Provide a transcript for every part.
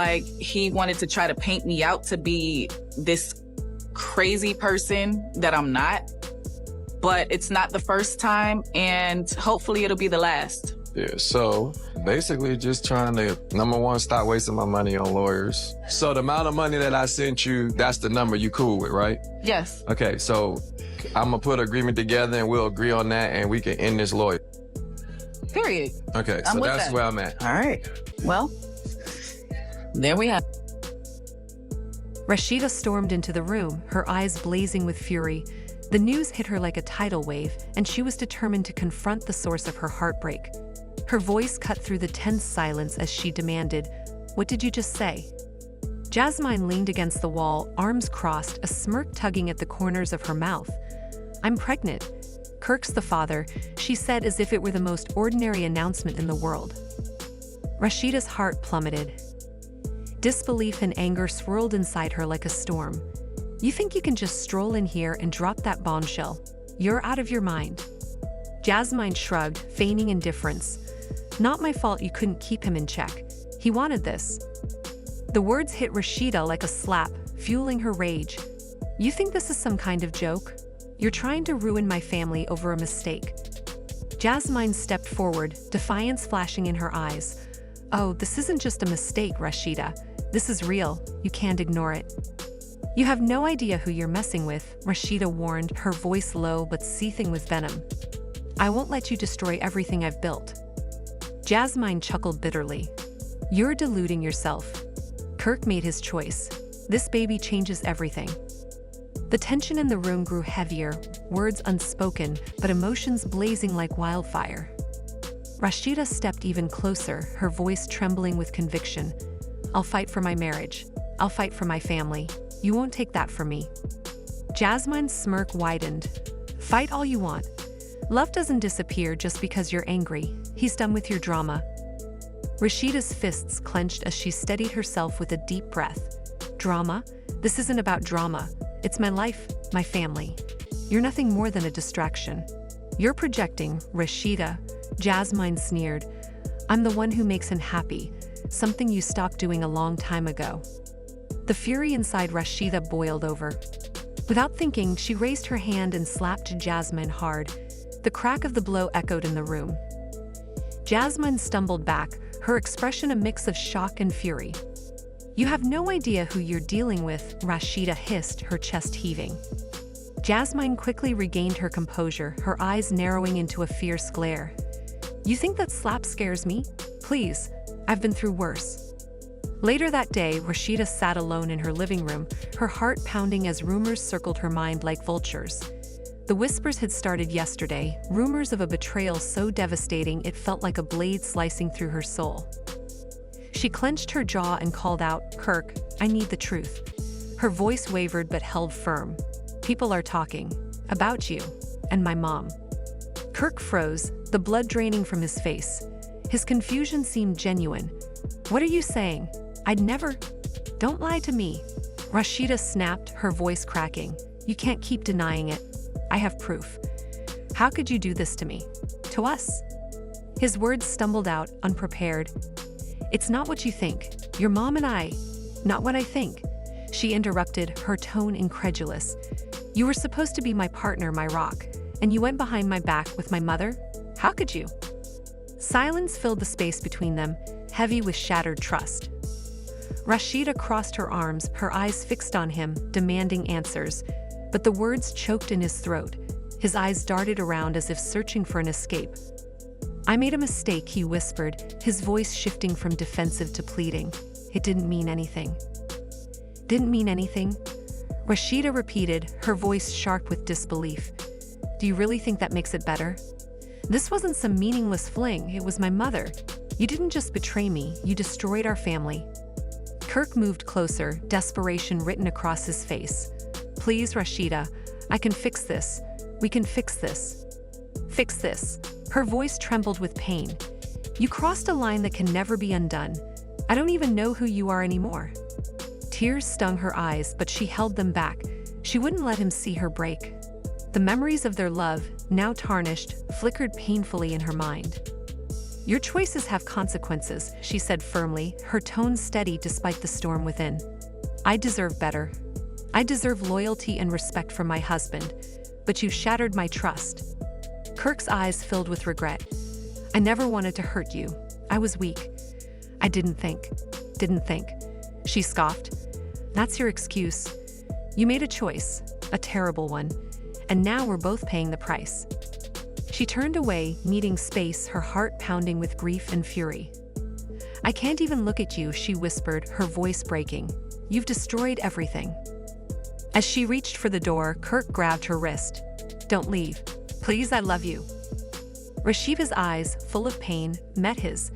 Like, he wanted to try to paint me out to be this crazy person that I'm not. But it's not the first time, and hopefully it'll be the last. Yeah, so basically just trying to, number one, stop wasting my money on lawyers. So the amount of money that I sent you, that's the number you cool with, right? Yes. Okay, so I'm gonna put an agreement together and we'll agree on that and we can end this lawyer. Period. Okay, I'm so with that's that. where I'm at. All right. Well, there we have. Rasheeda stormed into the room, her eyes blazing with fury. The news hit her like a tidal wave, and she was determined to confront the source of her heartbreak. Her voice cut through the tense silence as she demanded, "What did you just say?" Jasmine leaned against the wall, arms crossed, a smirk tugging at the corners of her mouth. "I'm pregnant. Kirk's the father," she said as if it were the most ordinary announcement in the world. Rasheeda's heart plummeted. Disbelief and anger swirled inside her like a storm. "You think you can just stroll in here and drop that bombshell? You're out of your mind." Jasmine shrugged, feigning indifference. "Not my fault you couldn't keep him in check. He wanted this." The words hit Rasheeda like a slap, fueling her rage. "You think this is some kind of joke? You're trying to ruin my family over a mistake." Jasmine stepped forward, defiance flashing in her eyes. "Oh, this isn't just a mistake, Rasheeda. This is real. You can't ignore it." "You have no idea who you're messing with," Rasheeda warned, her voice low but seething with venom. "I won't let you destroy everything I've built." Jasmine chuckled bitterly. "You're deluding yourself. Kirk made his choice. This baby changes everything." The tension in the room grew heavier, words unspoken, but emotions blazing like wildfire. Rasheeda stepped even closer, her voice trembling with conviction. "I'll fight for my marriage. I'll fight for my family. You won't take that from me." Jasmine's smirk widened. "Fight all you want. Love doesn't disappear just because you're angry. He's done with your drama." Rasheeda's fists clenched as she steadied herself with a deep breath. "Drama? This isn't about drama. It's my life, my family. You're nothing more than a distraction." "You're projecting, Rasheeda," Jasmine sneered. "I'm the one who makes him happy, something you stopped doing a long time ago." The fury inside Rasheeda boiled over. Without thinking, she raised her hand and slapped Jasmine hard. The crack of the blow echoed in the room. Jasmine stumbled back, her expression a mix of shock and fury. "You have no idea who you're dealing with," Rasheeda hissed, her chest heaving. Jasmine quickly regained her composure, her eyes narrowing into a fierce glare. "You think that slap scares me? Please, I've been through worse." Later that day, Rasheeda sat alone in her living room, her heart pounding as rumors circled her mind like vultures. The whispers had started yesterday, rumors of a betrayal so devastating it felt like a blade slicing through her soul. She clenched her jaw and called out, "Kirk, I need the truth." Her voice wavered but held firm. "People are talking. About you. And my mom." Kirk froze, the blood draining from his face. His confusion seemed genuine. "What are you saying? I'd never—" "Don't lie to me." Rasheeda snapped, her voice cracking. "You can't keep denying it. I have proof." "How could you do this to me? To us?" His words stumbled out, unprepared. "It's not what you think. Your mom and I—" "Not what I think," she interrupted, her tone incredulous. "You were supposed to be my partner, my rock, and you went behind my back with my mother? How could you?" Silence filled the space between them, heavy with shattered trust. Rasheeda crossed her arms, her eyes fixed on him, demanding answers. But the words choked in his throat. His eyes darted around as if searching for an escape. "I made a mistake," he whispered, his voice shifting from defensive to pleading. "It didn't mean anything." "Didn't mean anything?" Rasheeda repeated, her voice sharp with disbelief. "Do you really think that makes it better? This wasn't some meaningless fling, it was my mother. You didn't just betray me, you destroyed our family." Kirk moved closer, desperation written across his face. "Please, Rasheeda, I can fix this. We can fix this." "Fix this." Her voice trembled with pain. "You crossed a line that can never be undone. I don't even know who you are anymore." Tears stung her eyes, but she held them back. She wouldn't let him see her break. The memories of their love, now tarnished, flickered painfully in her mind. Your choices have consequences, she said firmly, her tone steady despite the storm within. I deserve better. I deserve loyalty and respect from my husband, but you shattered my trust. Kirk's eyes filled with regret. I never wanted to hurt you. I was weak. I didn't think. She scoffed. That's your excuse. You made a choice, a terrible one, and now we're both paying the price. She turned away, needing space, her heart pounding with grief and fury. I can't even look at you, she whispered, her voice breaking. You've destroyed everything. As she reached for the door, Kirk grabbed her wrist. Don't leave. Please, I love you. Rasheeda's eyes, full of pain, met his.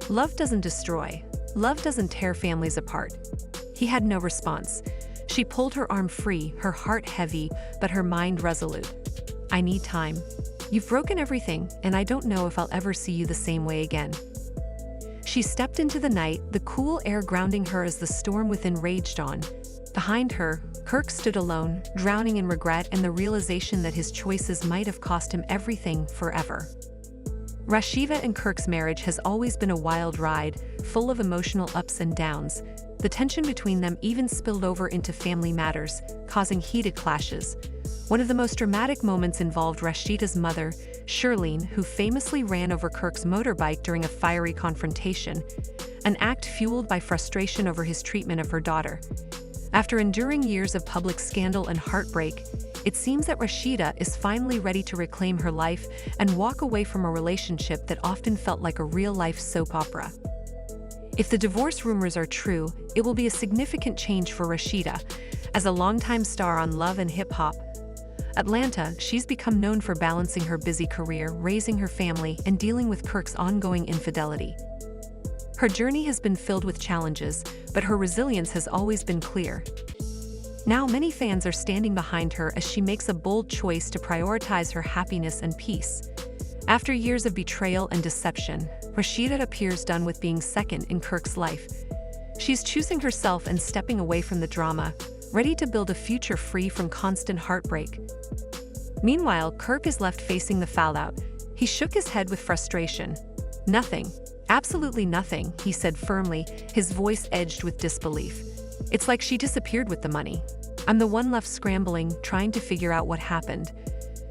Love doesn't destroy. Love doesn't tear families apart. He had no response. She pulled her arm free, her heart heavy, but her mind resolute. I need time. You've broken everything, and I don't know if I'll ever see you the same way again. She stepped into the night, the cool air grounding her as the storm within raged on. Behind her, Kirk stood alone, drowning in regret and the realization that his choices might have cost him everything forever. Rasheeda and Kirk's marriage has always been a wild ride, full of emotional ups and downs. The tension between them even spilled over into family matters, causing heated clashes. One of the most dramatic moments involved Rasheeda's mother, Shirlene, who famously ran over Kirk's motorbike during a fiery confrontation, an act fueled by frustration over his treatment of her daughter. After enduring years of public scandal and heartbreak, it seems that Rasheeda is finally ready to reclaim her life and walk away from a relationship that often felt like a real-life soap opera. If the divorce rumors are true, it will be a significant change for Rasheeda. As a longtime star on Love and Hip Hop Atlanta, she's become known for balancing her busy career, raising her family, and dealing with Kirk's ongoing infidelity. Her journey has been filled with challenges, but her resilience has always been clear. Now many fans are standing behind her as she makes a bold choice to prioritize her happiness and peace. After years of betrayal and deception, Rasheeda appears done with being second in Kirk's life. She's choosing herself and stepping away from the drama, ready to build a future free from constant heartbreak. Meanwhile, Kirk is left facing the fallout. He shook his head with frustration. Nothing. Absolutely nothing, he said firmly, his voice edged with disbelief. It's like she disappeared with the money. I'm the one left scrambling, trying to figure out what happened.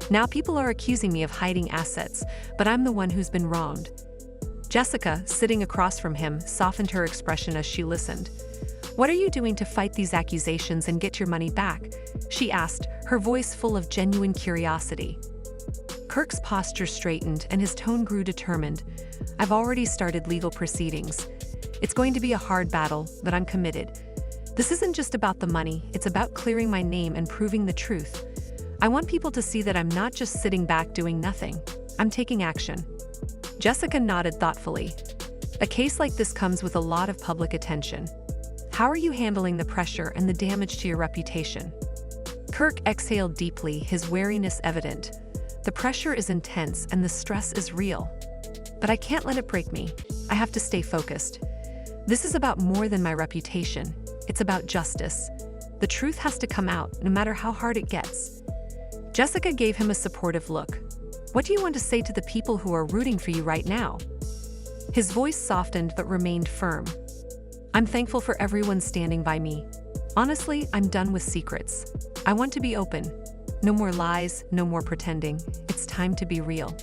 Now people are accusing me of hiding assets, but I'm the one who's been wronged. Jessica, sitting across from him, softened her expression as she listened. What are you doing to fight these accusations and get your money back? She asked, her voice full of genuine curiosity. Kirk's posture straightened and his tone grew determined. I've already started legal proceedings. It's going to be a hard battle, but I'm committed. This isn't just about the money, it's about clearing my name and proving the truth. I want people to see that I'm not just sitting back doing nothing. I'm taking action. Jessica nodded thoughtfully. A case like this comes with a lot of public attention. How are you handling the pressure and the damage to your reputation? Kirk exhaled deeply, his wariness evident. The pressure is intense and the stress is real. But I can't let it break me. I have to stay focused. This is about more than my reputation. It's about justice. The truth has to come out, no matter how hard it gets. Jessica gave him a supportive look. What do you want to say to the people who are rooting for you right now? His voice softened but remained firm. I'm thankful for everyone standing by me. Honestly, I'm done with secrets. I want to be open. No more lies, no more pretending. It's time to be real.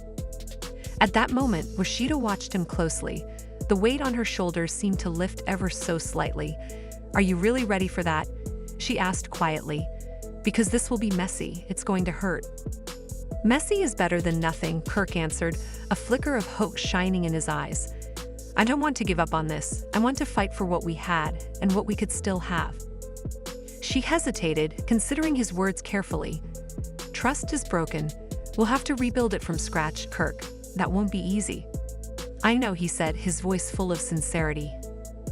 At that moment, Rasheeda watched him closely. The weight on her shoulders seemed to lift ever so slightly. Are you really ready for that? She asked quietly. Because this will be messy, it's going to hurt. Messy is better than nothing, Kirk answered, a flicker of hope shining in his eyes. I don't want to give up on this. I want to fight for what we had and what we could still have. She hesitated, considering his words carefully. Trust is broken. We'll have to rebuild it from scratch, Kirk. That won't be easy. I know, he said, his voice full of sincerity.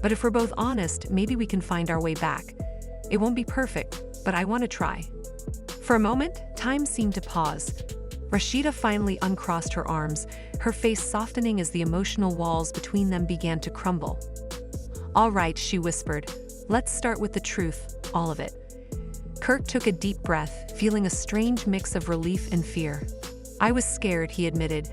But if we're both honest, maybe we can find our way back. It won't be perfect, but I want to try. For a moment, time seemed to pause. Rasheeda finally uncrossed her arms, her face softening as the emotional walls between them began to crumble. All right, she whispered. Let's start with the truth, all of it. Kirk took a deep breath, feeling a strange mix of relief and fear. I was scared, he admitted.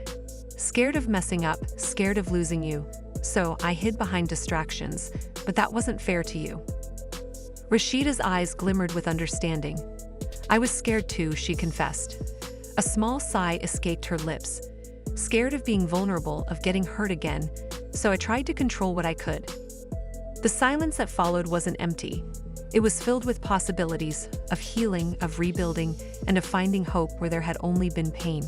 Scared of messing up, scared of losing you. So I hid behind distractions, but that wasn't fair to you. Rasheeda's eyes glimmered with understanding. I was scared too, she confessed. A small sigh escaped her lips. Scared of being vulnerable, of getting hurt again, so I tried to control what I could. The silence that followed wasn't empty. It was filled with possibilities, of healing, of rebuilding, and of finding hope where there had only been pain.